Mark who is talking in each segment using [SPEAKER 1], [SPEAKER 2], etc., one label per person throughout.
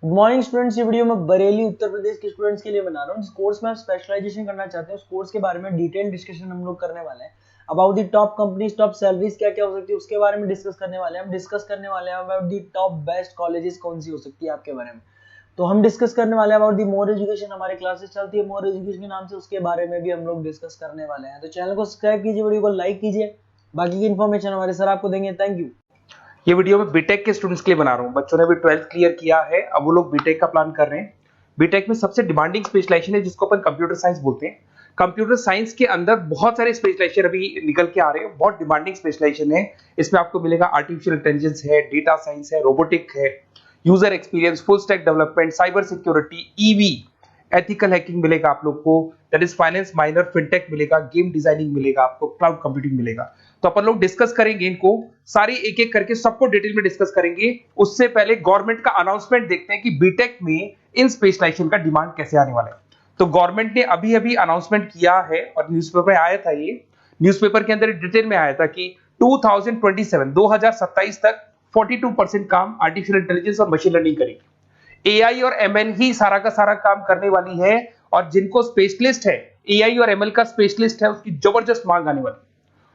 [SPEAKER 1] Good morning students. ये video मैं बरेली उत्तर प्रदेश के स्टूडेंट्स के लिए बना रहा हूँ। जिस कोर्स में आप स्पेशलाइजेशन करना चाहते हैं उस कोर्स के बारे में डिटेल डिस्कशन हम लोग करने वाले हैं। About the top companies, top salaries क्या क्या हो सकती है उसके बारे में डिस्कस करने वाले हैं। हम डिस्कस करने वाले हैं about the top best colleges कौन सी हो सकती है आपके बारे में। तो हम डिस्कस करने वाले हैं अबाउट दी मोर एजुकेशन। हमारे क्लासेस चलती है मोर एजुकेशन के नाम से, उसके बारे में भी हम लोग डिस्कस करने वाले हैं। तो चैनल को सब्सक्राइब कीजिए, वीडियो को लाइक कीजिए। बाकी की इन्फॉर्मेशन हमारे सर आपको देंगे। Thank you.
[SPEAKER 2] ये वीडियो मैं बीटेक के स्टूडेंट्स के लिए बना रहा हूँ। बच्चों ने भी 12th क्लियर किया है, अब वो लोग बीटेक का प्लान कर रहे हैं। बीटेक में सबसे डिमांडिंग स्पेशलाइजेशन है जिसको अपन कंप्यूटर साइंस बोलते हैं। कंप्यूटर साइंस के अंदर बहुत सारे स्पेशलाइजेशन अभी निकल के आ रहे हैं, बहुत डिमांडिंग स्पेशलाइजेशन है। इसमें आपको मिलेगा आर्टिफिशियल इंटेलिजेंस है, डेटा साइंस है, रोबोटिक है, user experience, full stack development, cyber security, EV, ethical hacking मिलेगा आप लोग को, that is finance minor, fintech मिलेगा, गेम डिजाइनिंग मिलेगा, आपको क्लाउड कंप्यूटिंग मिलेगा। तो अपन लोग डिस्कस करेंगे इनको सारी एक एक करके, सबको डिटेल में डिस्कस करेंगे। उससे पहले गवर्नमेंट का अनाउंसमेंट देखते हैं कि बीटेक में इन स्पेशलाइजेशन का डिमांड कैसे आने वाला है। तो गवर्नमेंट ने अभी अभी अनाउंसमेंट किया है और न्यूज़पेपर में आया था, ये न्यूज़पेपर के अंदर डिटेल में आया था कि 2027 तक 42% काम आर्टिफिशियल इंटेलिजेंस और मशीन लर्निंग करेगी। एआई और एमएल ही सारा का सारा काम करने वाली है, और जिनको स्पेशलिस्ट है, एआई और एमएल का स्पेशलिस्ट है, उसकी जबरदस्त मांग आने वाली है।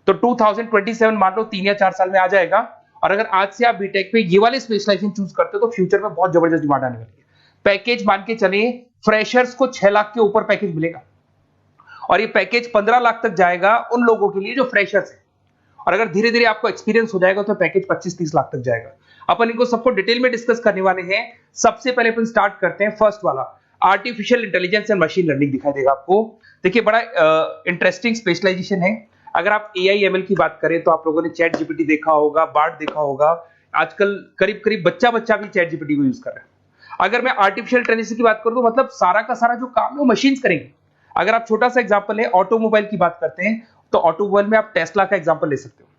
[SPEAKER 2] तो 2027 मान लो 3 या 4 साल में आ जाएगा। और अगर आज से आप बीटेक पे ये वाले स्पेशलाइजेशन चूज करते हो तो फ्यूचर में बहुत जबरदस्त डिमांड आने वाली है। पैकेज मान के चले, फ्रेशर्स को 6 लाख के ऊपर पैकेज मिलेगा, और ये पैकेज 15 लाख तक जाएगा उन लोगों के लिए जो फ्रेशर्स है। और अगर धीरे धीरे आपको एक्सपीरियंस हो जाएगा तो पैकेज 25-30 लाख तक जाएगा। अपन इनको सबको डिटेल में डिस्कस करने वाले हैं। सबसे पहले अपन स्टार्ट करते हैं फर्स्ट वाला, artificial intelligence and machine learning दिखाई देगा आपको। देखिए बड़ा इंटरेस्टिंग स्पेशलाइजेशन है। अगर आप एआई एमएल की बात करें तो आप लोगों ने चैट जीपीटी देखा होगा, बार्ड देखा होगा। आजकल करीब करीब बच्चा भी चैट जीपीटी को यूज कर रहा है। अगर मैं आर्टिफिशियल इंटेलिजेंस की बात करूं तो मतलब सारा का सारा जो काम है वो मशीन्स करेंगे। अगर आप छोटा सा एग्जांपल है, ऑटोमोबाइल की बात करते हैं तो ऑटोमोबाइल में आप टेस्ला का एग्जांपल ले सकते हो।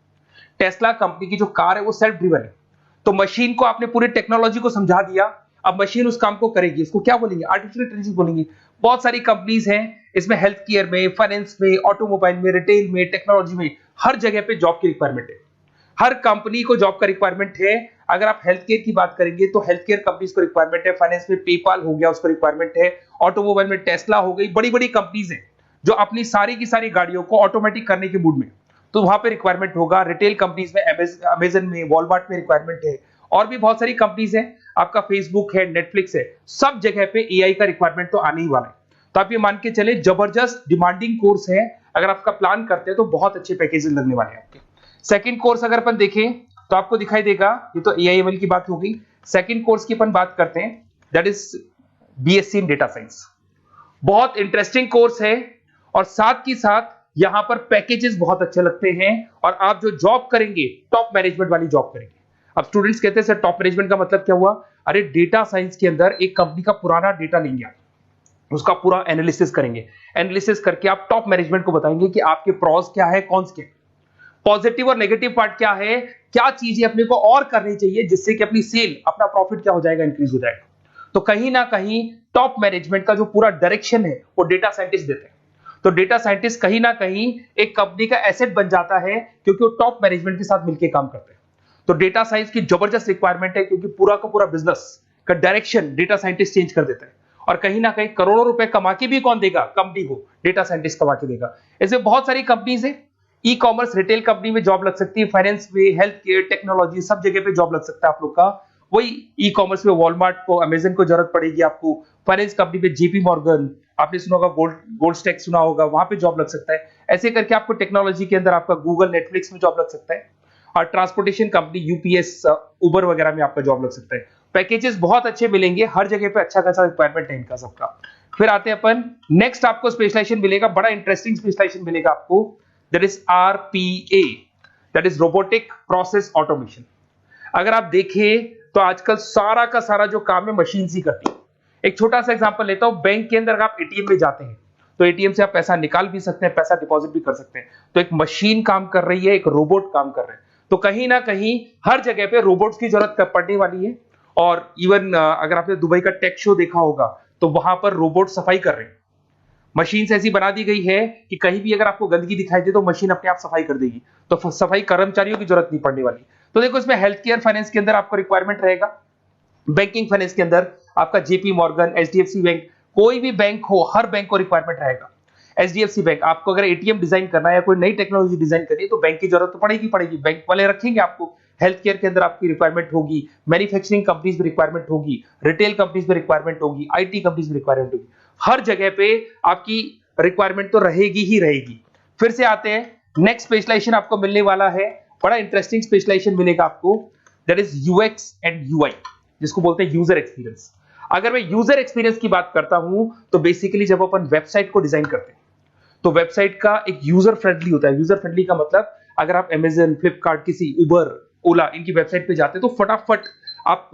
[SPEAKER 2] टेस्ला कंपनी की जो कार है वो सेल्फ ड्रिवन है। तो मशीन को आपने पूरी टेक्नोलॉजी को समझा दिया, अब मशीन उस काम को करेगी। उसको क्या बोलेंगे? आर्टिफिशियल इंटेलिजेंस बोलेंगे। बहुत सारी कंपनीज हैं इसमें, हेल्थ केयर में, फाइनेंस में, ऑटोमोबाइल में, रिटेल में, टेक्नोलॉजी में, हर जगह पे जॉब की रिक्वायरमेंट है। हर कंपनी को जॉब का रिक्वायरमेंट है। अगर आप हेल्थ केयर की बात करेंगे तो हेल्थ केयर कंपनीज को रिक्वायरमेंट है, फाइनेंस में पेपाल हो गया उसको रिक्वायरमेंट है, ऑटोमोबाइल में टेस्ला हो गई, बड़ी बड़ी कंपनीज हैं जो अपनी सारी की सारी गाड़ियों को ऑटोमेटिक करने के मूड में, तो वहां पे रिक्वायरमेंट होगा। रिटेल कंपनीज में अमेजन में, वॉलमार्ट में रिक्वायरमेंट है, और भी बहुत सारी कंपनीज हैं, आपका फेसबुक है, नेटफ्लिक्स है, सब जगह पे एआई का रिक्वायरमेंट तो आने ही वाला है। तो आप ये मान के चले जबरदस्त डिमांडिंग कोर्स है। अगर आपका प्लान करते हैं तो बहुत अच्छे पैकेजेस लगने वाले हैं आपके। सेकंड कोर्स अगर अपन देखें तो आपको दिखाई देगा, ये तो एआई एमएल की बात हो गई। सेकंड कोर्स की अपन बात करते हैं, that is BSc in data science. बहुत इंटरेस्टिंग कोर्स है, और साथ ही साथ यहां पर पैकेजेस बहुत अच्छे लगते हैं, और आप जो जॉब करेंगे टॉप मैनेजमेंट वाली जॉब करेंगे। अब स्टूडेंट्स कहते हैं सर टॉप मैनेजमेंट का मतलब क्या हुआ? अरे डेटा साइंस के अंदर एक कंपनी का पुराना डेटा लेंगे आप, उसका पूरा एनालिसिस करेंगे, एनालिसिस करके आप टॉप मैनेजमेंट को बताएंगे कि आपके प्रॉस क्या है, कॉन्स क्या है, पॉजिटिव और नेगेटिव पार्ट क्या है, क्या चीजें अपने को और करनी चाहिए जिससे कि अपनी सेल, अपना प्रॉफिट क्या हो जाएगा, इंक्रीज हो जाएगा। तो कहीं ना कहीं टॉप मैनेजमेंट का जो पूरा डायरेक्शन है वो डेटा साइंटिस्ट देते हैं। तो डेटा साइंटिस्ट कहीं ना कहीं एक कंपनी का एसेट बन जाता है, क्योंकि वो टॉप मैनेजमेंट के साथ मिलकर काम करते हैं। तो डेटा साइंस की जबरदस्त रिक्वायरमेंट है, क्योंकि पूरा का पूरा बिजनेस का डायरेक्शन डेटा साइंटिस्ट चेंज कर देता है। और कहीं ना कहीं करोड़ों रुपए कमा के भी कौन देगा? कंपनी को डेटा साइंटिस्ट कमा के देगा। ऐसे बहुत सारी कंपनीज है, ई कॉमर्स, रिटेल कंपनी में जॉब लग सकती है, फाइनेंस में, हेल्थ केयर, टेक्नोलॉजी, सब जगह पे जॉब लग सकता है आप लोग का। वही ई कॉमर्स में वॉलमार्ट को, अमेजन को जरूरत पड़ेगी आपको। फाइनेंस कंपनी में जेपी मॉर्गन, आपने सुना होगा, गोल्ड स्टैक सुना होगा, वहां पे जॉब लग सकता है। ऐसे करके आपको टेक्नोलॉजी के अंदर आपका गूगल, नेटफ्लिक्स में जॉब लग सकता है। और ट्रांसपोर्टेशन कंपनी, यूपीएस, उबर वगैरह में आपका जॉब लग सकता है। पैकेजेस बहुत अच्छे मिलेंगे, हर जगह पे अच्छा खासा रिक्वायरमेंट है इनका सबका। फिर आते हैं अपन नेक्स्ट, आपको स्पेशलाइजेशन मिलेगा, बड़ा इंटरेस्टिंग स्पेशलाइजेशन मिलेगा आपको, that is RPA, that is robotic process automation. अगर आप देखें तो आजकल सारा का सारा जो काम है मशीन ही करती है। एक छोटा सा एग्जांपल लेता हूं, बैंक के अंदर आप एटीएम में जाते हैं तो एटीएम से आप पैसा निकाल भी सकते हैं, पैसा डिपॉजिट भी कर सकते हैं। तो एक मशीन काम कर रही है, एक रोबोट काम कर रहे हैं। तो कहीं ना कहीं हर जगह पे रोबोट्स की जरूरत पड़ने वाली है। और इवन अगर आपने दुबई का टेक शो देखा होगा तो वहां पर रोबोट सफाई कर रहे हैं। मशीन ऐसी बना दी गई है कि कहीं भी अगर आपको गंदगी दिखाई दे तो मशीन अपने आप सफाई कर देगी। तो सफाई कर्मचारियों की जरूरत नहीं पड़ने वाली। तो देखो इसमें हेल्थ केयर, फाइनेंस के अंदर आपको रिक्वायरमेंट रहेगा, बैंकिंग फाइनेंस के अंदर आपका जेपी मॉर्गन, एचडीएफसी बैंक, कोई भी बैंक हो, हर बैंक को रिक्वायरमेंट रहेगा। एचडीएफसी बैंक, आपको अगर एटीएम डिजाइन करना है या कोई नई टेक्नोलॉजी डिजाइन करनी है तो बैंक की जरूरत तो पड़ेगी, बैंक वाले रखेंगे आपको। हेल्थ केयर के अंदर आपकी रिक्वायरमेंट होगी, मैन्युफैक्चरिंग कंपनीज में रिक्वायरमेंट होगी, रिटेल कंपनीज में रिक्वायरमेंट होगी, आईटी कंपनीज में रिक्वायरमेंट होगी, हर जगह पे आपकी रिक्वायरमेंट तो रहेगी ही रहेगी। फिर से आते हैं नेक्स्ट स्पेशलाइजेशन आपको मिलने वाला है, बड़ा इंटरेस्टिंग स्पेशलाइजेशन मिलेगा आपको, that is UX and UI, जिसको बोलते हैं यूजर एक्सपीरियंस। अगर मैं यूजर एक्सपीरियंस की बात करता हूं तो बेसिकली जब अपन वेबसाइट को डिजाइन करते हैं तो वेबसाइट का एक यूजर फ्रेंडली होता है। यूजर फ्रेंडली का मतलब अगर आप अमेजन, फ्लिपकार्ट, किसी उबर, ओला, इनकी वेबसाइट पे जाते हो तो फटाफट आप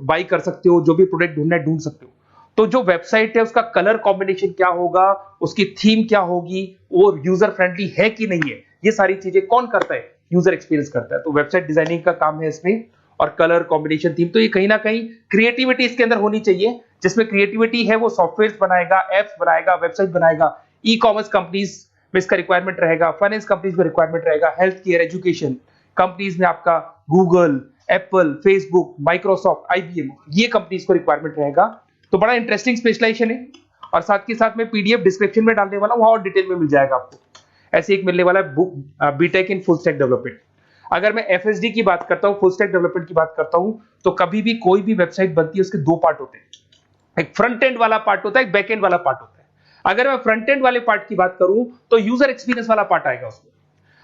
[SPEAKER 2] बाई कर सकते हो, जो भी प्रोडक्ट ढूंढना है ढूंढ सकते हो। तो जो वेबसाइट है उसका कलर कॉम्बिनेशन क्या होगा, उसकी थीम क्या होगी, वो यूजर फ्रेंडली है कि नहीं है, ये सारी चीजें कौन करता है, यूजर एक्सपीरियंस करता है। तो वेबसाइट डिजाइनिंग का काम है इसमें, और कलर कॉम्बिनेशन, थीम, तो ये कहीं ना कहीं क्रिएटिविटी इसके अंदर होनी चाहिए। जिसमें क्रिएटिविटी है वो सॉफ्टवेयर बनाएगा, एप्स बनाएगा, वेबसाइट बनाएगा। ई कॉमर्स कंपनीज में इसका रिक्वायरमेंट रहेगा, फाइनेंस कंपनीज में रिक्वायरमेंट रहेगा, हेल्थ केयर, एजुकेशन कंपनीज में आपका Google, Apple, Facebook, Microsoft, IBM, ये कंपनीज को रिक्वायरमेंट रहेगा। तो बड़ा इंटरेस्टिंग स्पेशलाइजेशन है, और साथ के साथ में पीडीएफ डिस्क्रिप्शन में डालने वाला हूं, वहां और डिटेल में मिल जाएगा आपको। ऐसे एक मिलने वाला है BTech in full stack development. अगर मैं एफएसडी की बात करता हूं, फुल स्टैक डेवलपमेंट की बात करता हूं, तो कभी भी कोई भी वेबसाइट बनती है उसके दो पार्ट होते हैं, एक फ्रंट एंड वाला पार्ट होता है, एक बैक एंड वाला पार्ट होता है। अगर मैं फ्रंट एंड वाले पार्ट की बात करूं तो यूजर एक्सपीरियंस वाला पार्ट आएगा उसमें।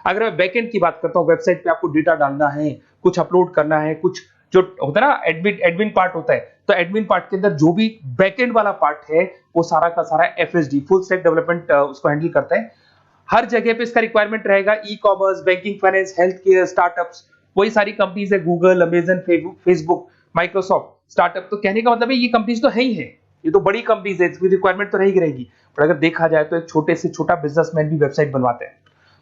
[SPEAKER 2] अगर मैं बैक एंड की बात करता हूं, वेबसाइट पे आपको डेटा डालना है, कुछ अपलोड करना है, कुछ जो होता है ना एडमिन पार्ट होता है, तो एडमिन पार्ट के अंदर जो भी बैक एंड वाला पार्ट है वो सारा का सारा एफएसडी, फुल स्टैक डेवलपमेंट, उसको हैंडल करता है। हर जगह पे इसका रिक्वायरमेंट रहेगा। E commerce, banking, finance, health care, startups, वही सारी कंपनीज है, Google, Amazon, Facebook, Microsoft, startup. तो कहने का मतलब है ये कंपनीज तो है ही है, ये तो बड़ी कंपनीज है, इसकी रिक्वायरमेंट तो रहेगी। पर अगर देखा जाए तो एक छोटे से छोटा बिजनेसमैन भी वेबसाइट बनवाते हैं।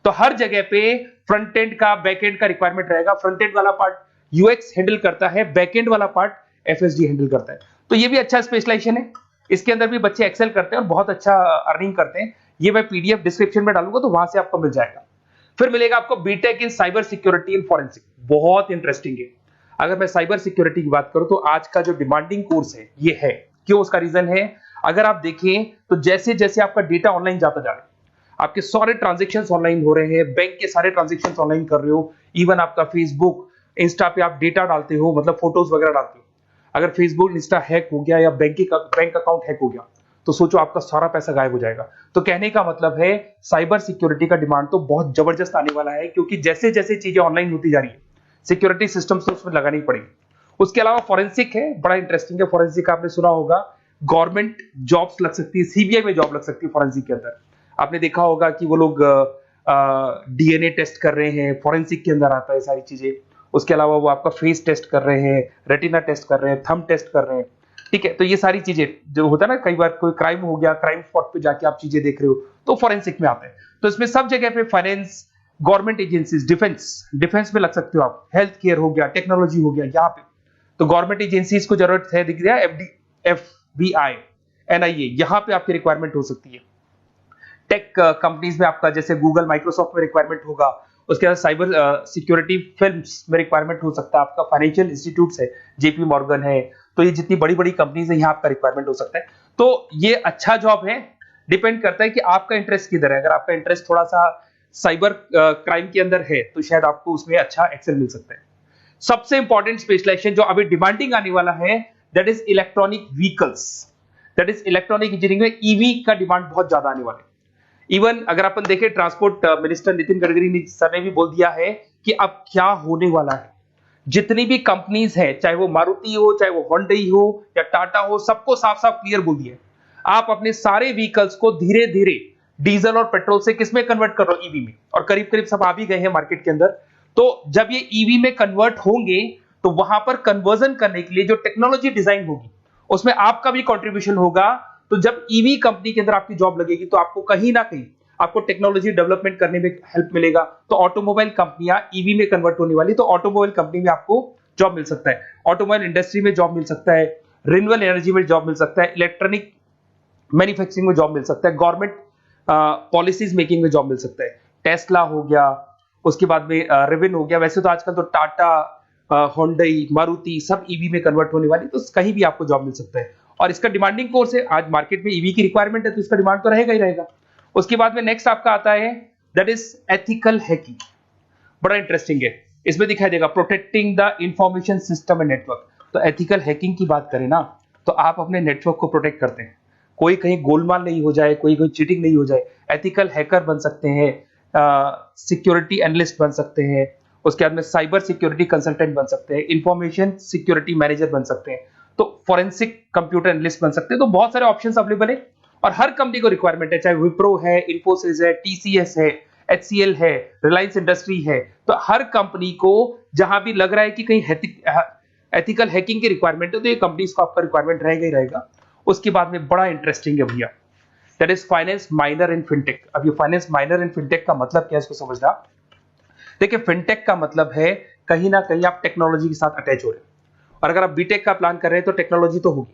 [SPEAKER 2] तो हर जगह पे फ्रंट एंड का, बैक एंड का रिक्वायरमेंट रहेगा। फ्रंट एंड वाला पार्ट यूएक्स हैंडल करता है, बैक एंड वाला पार्ट एफएसडी हैंडल करता है। तो ये भी अच्छा स्पेशलाइजेशन है, इसके अंदर भी बच्चे एक्सेल करते हैं और बहुत अच्छा अर्निंग करते हैं। ये मैं पीडीएफ डिस्क्रिप्शन में डालूंगा तो वहां से आपको मिल जाएगा। फिर मिलेगा आपको BTech in cyber security and forensic, बहुत इंटरेस्टिंग है। अगर मैं साइबर सिक्योरिटी की बात करूं तो आज का जो डिमांडिंग कोर्स है ये है। क्यों? उसका रीजन है, अगर आप देखें तो जैसे जैसे आपका डेटा ऑनलाइन जाता जा रहा है, आपके सारे ट्रांजेक्शन्स ऑनलाइन हो रहे हैं, बैंक के सारे ट्रांजेक्शन्स ऑनलाइन कर रहे हो, इवन आपका फेसबुक, इंस्टा पे आप डेटा डालते हो, मतलब फोटोज वगैरह डालते हो। अगर फेसबुक, इंस्टा हैक हो गया या बैंक अकाउंट हैक हो गया तो सोचो आपका सारा पैसा गायब हो जाएगा। तो कहने का मतलब है साइबर सिक्योरिटी का डिमांड तो बहुत जबरदस्त आने वाला है, क्योंकि जैसे जैसे चीजें ऑनलाइन होती जा रही है सिक्योरिटी सिस्टम्स तो उसमें लगानी पड़ेगी। उसके अलावा फॉरेंसिक है, बड़ा इंटरेस्टिंग है। फॉरेंसिक आपने सुना होगा, गवर्नमेंट जॉब्स लग सकती है, सीबीआई में जॉब लग सकती है फॉरेंसिक के अंदर। आपने देखा होगा कि वो लोग डीएनए टेस्ट कर रहे हैं, फॉरेंसिक के अंदर आता है सारी चीजें। उसके अलावा वो आपका फेस टेस्ट कर रहे हैं, रेटिना टेस्ट कर रहे हैं, थंब टेस्ट कर रहे हैं, ठीक है। तो ये सारी चीजें जो होता है ना, कई बार कोई क्राइम हो गया, क्राइम स्पॉट पे जाके आप चीजें देख रहे हो तो फॉरेंसिक में आता है। तो इसमें सब जगह पे फाइनेंस, गवर्नमेंट एजेंसीज, डिफेंस में लग सकते हो आप, हेल्थ केयर हो गया, टेक्नोलॉजी हो गया, यहाँ पे तो गवर्नमेंट एजेंसीज को जरूरत है, दिख रहा है, एफबीआई, एनआईए, यहाँ पे आपकी रिक्वायरमेंट हो सकती है। टेक कंपनीज में आपका जैसे गूगल, माइक्रोसॉफ्ट में रिक्वायरमेंट होगा। उसके बाद साइबर सिक्योरिटी फिल्म्स में रिक्वायरमेंट हो सकता है आपका, फाइनेंशियल इंस्टीट्यूट्स है, जेपी मॉर्गन है, तो ये जितनी बड़ी बड़ी कंपनीज है यहाँ आपका रिक्वायरमेंट हो सकता है। तो ये अच्छा जॉब है, डिपेंड करता है कि आपका इंटरेस्ट किधर है। अगर आपका इंटरेस्ट थोड़ा सा साइबर क्राइम के अंदर है तो शायद आपको उसमें अच्छा एक्सेल मिल सकता है। सबसे इंपॉर्टेंट स्पेशलाइजेशन जो अभी डिमांडिंग आने वाला है, that is electronic vehicles, that is electronic engineering में ईवी का डिमांड बहुत ज्यादा आने वाला है। इवन अगर अपन देखें, transport minister Nitin Gadkari sir ने भी बोल दिया है कि अब क्या होने वाला है, जितनी भी कंपनीज है, चाहे वो मारुति हो, चाहे वो होंडई हो या टाटा हो, सबको साफ साफ क्लियर बोल दिया, आप अपने सारे व्हीकल्स को धीरे धीरे डीजल और पेट्रोल से किसमें कन्वर्ट कर रहे हो, ईवी में। और करीब करीब सब आ भी गए हैं मार्केट के अंदर। तो जब ये ईवी में कन्वर्ट होंगे तो वहां पर कन्वर्जन करने के लिए जो टेक्नोलॉजी डिजाइन होगी उसमें आपका भी कंट्रीब्यूशन होगा। तो जब ईवी कंपनी के अंदर आपकी जॉब लगेगी तो आपको कहीं ना कहीं आपको टेक्नोलॉजी डेवलपमेंट करने में हेल्प मिलेगा। तो ऑटोमोबाइल कंपनियां ईवी में कन्वर्ट होने वाली, तो ऑटोमोबाइल कंपनी में आपको जॉब मिल सकता है, ऑटोमोबाइल इंडस्ट्री में जॉब मिल सकता है, रिन्यूएबल एनर्जी में जॉब मिल सकता है, इलेक्ट्रॉनिक मैन्युफैक्चरिंग में जॉब मिल सकता है, गवर्नमेंट पॉलिसीज मेकिंग में जॉब मिल सकता है। टेस्ला हो गया, उसके बाद में रिविन हो गया। वैसे तो आजकल तो टाटा, होंडई, मारुति सब ईवी में कन्वर्ट होने वाली, तो कहीं भी आपको जॉब मिल सकता है। और इसका डिमांडिंग कोर्स है, आज मार्केट में ईवी की रिक्वायरमेंट है तो इसका डिमांड तो रहेगा ही रहेगा। उसके बाद में नेक्स्ट आपका आता है दैट इज एथिकल हैकिंग। बड़ा इंटरेस्टिंग है, इसमें दिखाई देगा protecting the information system and network. तो एथिकल हैकिंग की बात करें ना, तो आप अपने नेटवर्क को प्रोटेक्ट करते हैं, कोई कहीं गोलमाल नहीं हो जाए, कोई चीटिंग नहीं हो जाए। एथिकल हैकर बन सकते हैं, सिक्योरिटी एनालिस्ट बन सकते हैं, उसके बाद में साइबर सिक्योरिटी कंसल्टेंट बन सकते हैं, इंफॉर्मेशन सिक्योरिटी मैनेजर बन सकते हैं, तो फॉरेंसिक कंप्यूटर एनालिस्ट बन सकते हैं। तो बहुत सारे ऑप्शंस अवेलेबल है और हर कंपनी को रिक्वायरमेंट है, चाहे विप्रो है, इन्फोसिस है, टीसीएस है, एचसीएल है, रिलायंस इंडस्ट्री है। तो हर कंपनी को जहां भी लग रहा है कि कहीं एथिकल हैकिंग की रिक्वायरमेंट है तो ये कंपनीज को आपका रिक्वायरमेंट रहेगा ही रहेगा। उसके बाद में बड़ा इंटरेस्टिंग है भैया, that is finance minor in fintech. अब ये फाइनेंस माइनर इन फिनटेक का मतलब क्या है, इसको समझना। देखिए, फिनटेक का मतलब है कहीं ना कहीं आप टेक्नोलॉजी के साथ अटैच हो रहे हैं, और अगर आप बीटेक का प्लान कर रहे हैं तो टेक्नोलॉजी तो होगी,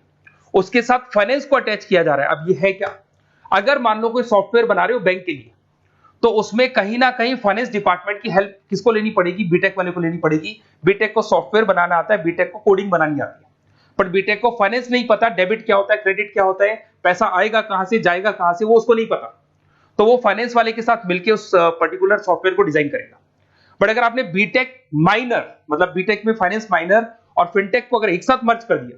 [SPEAKER 2] उसके साथ फाइनेंस को अटैच किया जा रहा है। अब ये है क्या, अगर मान लो कोई सॉफ्टवेयर बना रहे हो बैंक के लिए, तो उसमें कहीं ना कहीं फाइनेंस डिपार्टमेंट की हेल्प किसको लेनी पड़ेगी, बीटेक वाले को लेनी पड़ेगी। बीटेक को सॉफ्टवेयर बनाना आता है, बीटेक को कोडिंग बनानी आती है, बट बीटेक को फाइनेंस नहीं पता, डेबिट क्या होता है, क्रेडिट क्या होता है, पैसा आएगा कहां से, जाएगा कहां से, वो उसको नहीं पता। तो वो फाइनेंस वाले के साथ मिलकर उस पर्टिकुलर सॉफ्टवेयर को डिजाइन करेगा। बट अगर आपने बीटेक माइनर, मतलब बीटेक में फाइनेंस माइनर और फिनटेक को अगर एक साथ मर्ज कर दिया,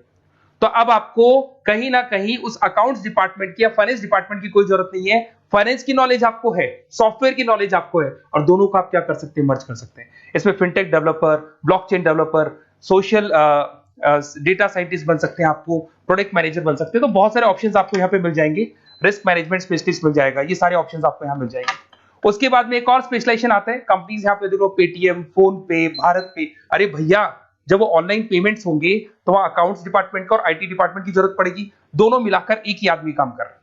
[SPEAKER 2] तो अब आपको कहीं ना कहीं उस अकाउंट्स डिपार्टमेंट की या फाइनेंस डिपार्टमेंट की कोई जरूरत नहीं है। फाइनेंस की नॉलेज आपको है, सॉफ्टवेयर की नॉलेज आपको है, और दोनों को आप क्या कर सकते हैं, मर्ज कर सकते हैं। इसमें fintech developer, blockchain developer, social data scientist बन सकते हैं, आपको प्रोडक्ट मैनेजर बन सकते हैं। तो बहुत सारे ऑप्शंस आपको यहाँ पे मिल जाएंगे, रिस्क मैनेजमेंट स्पेशलिस्ट मिल जाएगा, ये सारे ऑप्शंस आपको यहाँ मिल जाएंगे। उसके बाद में एक और स्पेशलाइजेशन आता है, कंपनीज यहाँ पे देखो पेटीएम, फोन पे, भारत पे। अरे भैया, जब वो ऑनलाइन पेमेंट्स होंगे तो वहां अकाउंट्स डिपार्टमेंट का और आईटी डिपार्टमेंट की जरूरत पड़ेगी, दोनों मिलाकर एक ही आदमी काम कर रहा है,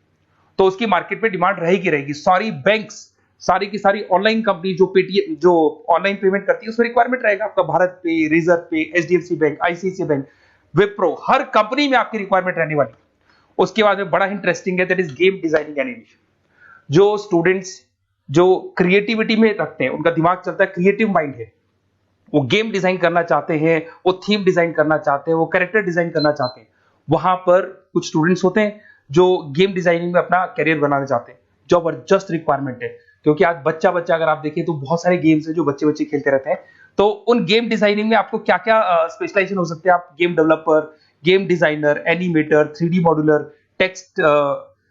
[SPEAKER 2] तो उसकी मार्केट में डिमांड रहेगी रहेगी। सारी बैंक्स, सारी की सारी ऑनलाइन कंपनी जो पेटीएम, जो ऑनलाइन पेमेंट करती है, उसमें रिक्वायरमेंट रहेगा आपका। Bharat pay, reserve pay, HDFC bank, ICICI bank, Wipro, हर कंपनी में आपकी रिक्वायरमेंट रहने वाली। उसके बाद में बड़ा इंटरेस्टिंग है, that is game designing animation. जो स्टूडेंट्स जो क्रिएटिविटी में रखते हैं, उनका दिमाग चलता है, क्रिएटिव माइंड है, वो गेम डिजाइन करना चाहते हैं, वो थीम डिजाइन करना चाहते हैं, वो कैरेक्टर डिजाइन करना चाहते हैं, वहां पर कुछ स्टूडेंट्स होते हैं जो गेम डिजाइनिंग में अपना करियर बनाना चाहते हैं। जबरदस्त रिक्वायरमेंट है, क्योंकि आज बच्चा बच्चा अगर आप देखें तो बहुत सारे गेम्स हैं जो बच्चे बच्चे खेलते रहते हैं। तो उन गेम डिजाइनिंग में आपको क्या क्या स्पेशलाइजेशन हो सकते हैं, आप game developer, game designer, animator, 3D modular, text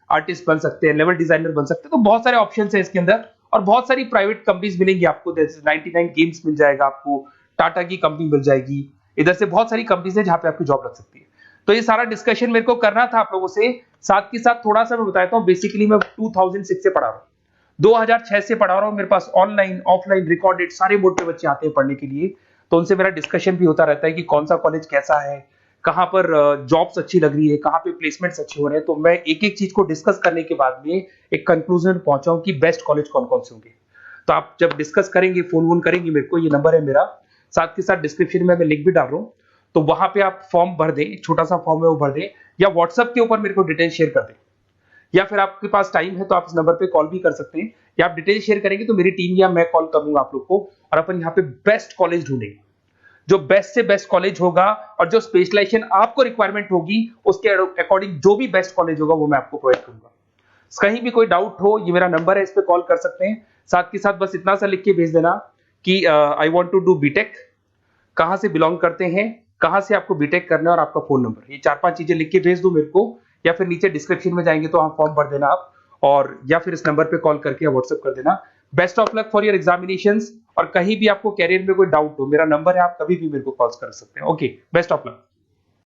[SPEAKER 2] artist बन सकते हैं, लेवल डिजाइनर बन सकते हैं। तो बहुत सारे ऑप्शंस हैं इसके अंदर, और बहुत सारी प्राइवेट कंपनीज मिलेंगी आपको, जैसे 99 गेम्स मिल जाएगा आपको, टाटा की कंपनी मिल जाएगी, इधर से बहुत सारी कंपनीज है जहां पे आपकी जॉब लग सकती है। तो ये सारा डिस्कशन मेरे को करना था आप लोगों से, साथ के साथ थोड़ा सा मैं बताता हूँ। बेसिकली मैं 2006 से पढ़ा रहा हूँ, 2006 से पढ़ा रहा हूँ। मेरे पास ऑनलाइन ऑफलाइन रिकॉर्डेड सारे बोर्ड पे बच्चे आते हैं पढ़ने के लिए, तो उनसे मेरा डिस्कशन भी होता रहता है कि कौन सा कॉलेज कैसा है, कहाँ पर जॉब्स अच्छी लग रही है, कहाँ पे प्लेसमेंट्स अच्छे हो रहे हैं। तो मैं एक एक चीज को डिस्कस करने के बाद में एक कंक्लूजन में पहुंचा हूं कि बेस्ट कॉलेज कौन कौन से होंगे। तो आप जब डिस्कस करेंगे, फोन वोन करेंगे मेरे को, ये नंबर है मेरा, साथ के साथ डिस्क्रिप्शन में मैं लिंक भी डाल रहा हूँ, तो वहां पे आप फॉर्म भर दें, एक छोटा सा फॉर्म है वो भर दें, या व्हाट्सएप के ऊपर मेरे को डिटेल शेयर कर दें, या फिर आपके पास टाइम है तो आप इस नंबर पे कॉल भी कर सकते हैं, या आप डिटेल शेयर करेंगे तो मेरी टीम या मैं कॉल करूंगा आप लोग को, और अपन यहाँ पे बेस्ट कॉलेज ढूंढेंगे, जो बेस्ट से बेस्ट कॉलेज होगा, और जो स्पेशलाइजेशन आपको रिक्वायरमेंट होगी उसके अकॉर्डिंग जो भी बेस्ट कॉलेज होगा वो मैं आपको प्रोवाइड करूंगा। कहीं भी कोई डाउट हो, ये मेरा नंबर है, इस पे कॉल कर सकते हैं। साथ के साथ बस इतना सा लिख के भेज देना कि I want to do BTech, कहां से बिलोंग करते हैं, कहां से आपको बीटेक करना है, और आपका फोन नंबर, ये 4-5 चीजें लिख के भेज दो मेरे को, या फिर नीचे डिस्क्रिप्शन में जाएंगे तो आप फॉर्म भर देना आप, और या फिर इस नंबर पे कॉल करके या व्हाट्सएप कर देना। Best of luck for your examinations, और कहीं भी आपको कैरियर में कोई डाउट हो, मेरा नंबर है, आप कभी भी मेरे को कॉल कर सकते हैं। Okay, best of luck.